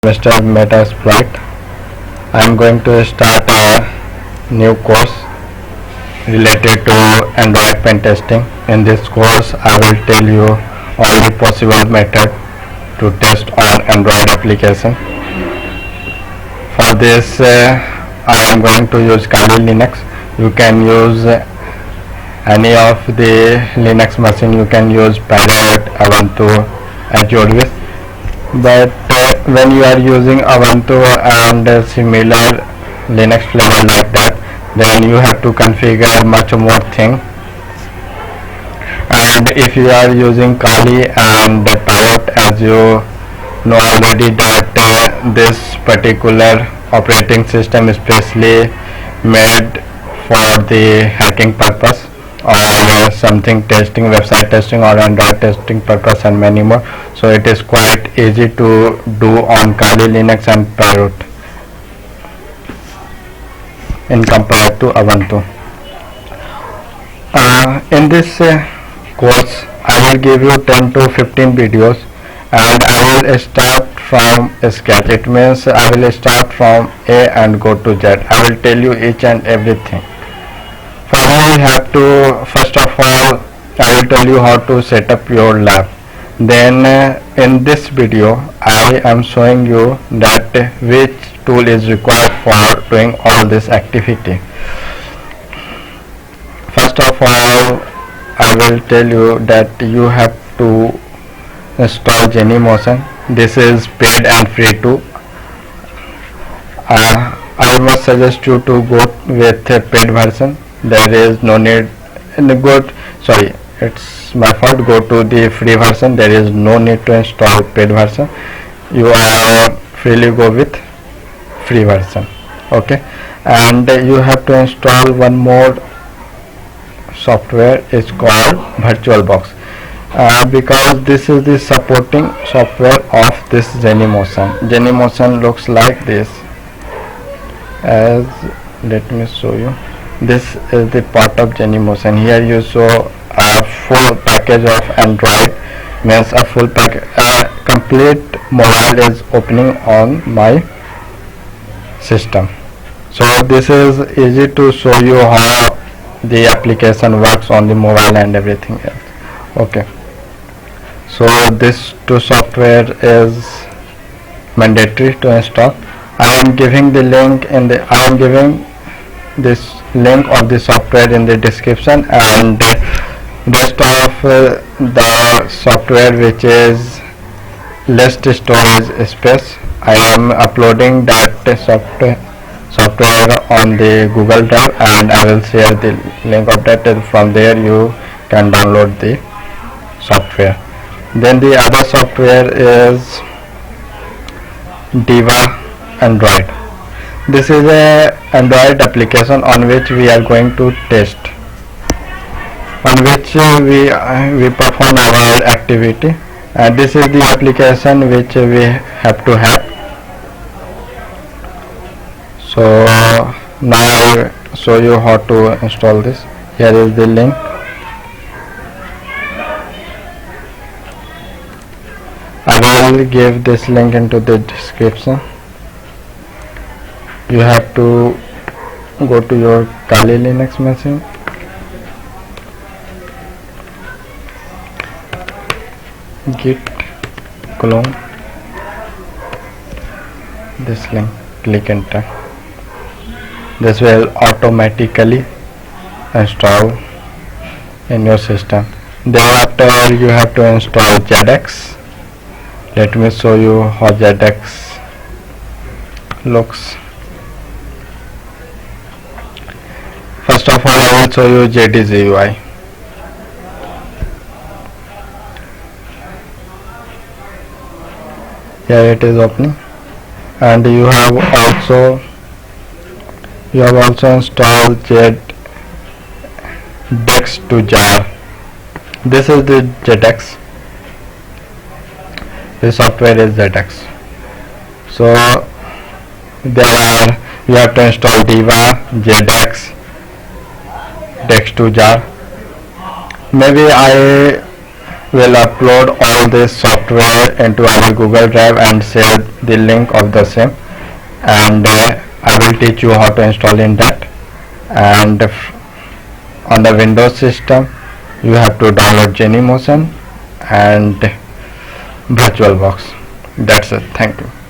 Mr. Metasploit. I am going to start a new course related to Android pen testing. In this course, I will tell you all the possible method to test on Android application. For this, I am going to use Kali Linux. You can use any of the Linux machine. You can use Parrot, Ubuntu, Azure, but when you are using Ubuntu and similar Linux flavor like that, then you have to configure much more thing. And if you are using Kali and Parrot, as you know already that this particular operating system is specially made for the hacking purpose or something testing, website testing or Android testing purpose and many more. So it is quite easy to do on Kali Linux and Parrot in compared to Ubuntu. In this course, I will give you 10 to 15 videos and I will start from scratch. It means I will start from A and go to Z. I will tell you each and everything. For now, you have to, first of all, I will tell you how to set up your lab. Then in this video, I am showing you that which tool is required for doing all this activity. First of all, I will tell you that you have to install Genymotion. This is paid and free too. I must suggest you to go with a paid version. There is no need it's my fault. Go to the free version. There is no need to install paid version. You are freely go with free version. Okay, and you have to install one more software. It's called VirtualBox because this is the supporting software of this Genymotion. Genymotion looks like this. As let me show you. This is the part of Genymotion. Here you show a full package of Android, means a full complete mobile is opening on my system. So this is easy to show you how the application works on the mobile and everything else. Okay, so this two software is mandatory to install. I am giving the link in the this link of the software in the description, and rest of the software which is less storage space, I am uploading that software on the Google Drive, and I will share the link of that. From there you can download the software. Then the other software is Diva Android. This is a Android application on which we are going to test, on which we perform our activity, and this is the application which we have to have. So now I will show you how to install this. Here is the link. I will give this link into the description. You have to go to your Kali Linux machine, git clone this link, click enter. This will automatically install in your system. Thereafter you have to install JetX. Let me show you how JetX looks. First of all, I will show you JDGUI. Here it is opening, and you have also installed JDEX to jar. This is the JetX. This software is JetX. So you have to install Diva, JDEX, Dex to jar. Maybe I will upload all this software into our Google Drive and share the link of the same, and I will teach you how to install in that. And on the Windows system you have to download Genymotion and VirtualBox. That's it. Thank you.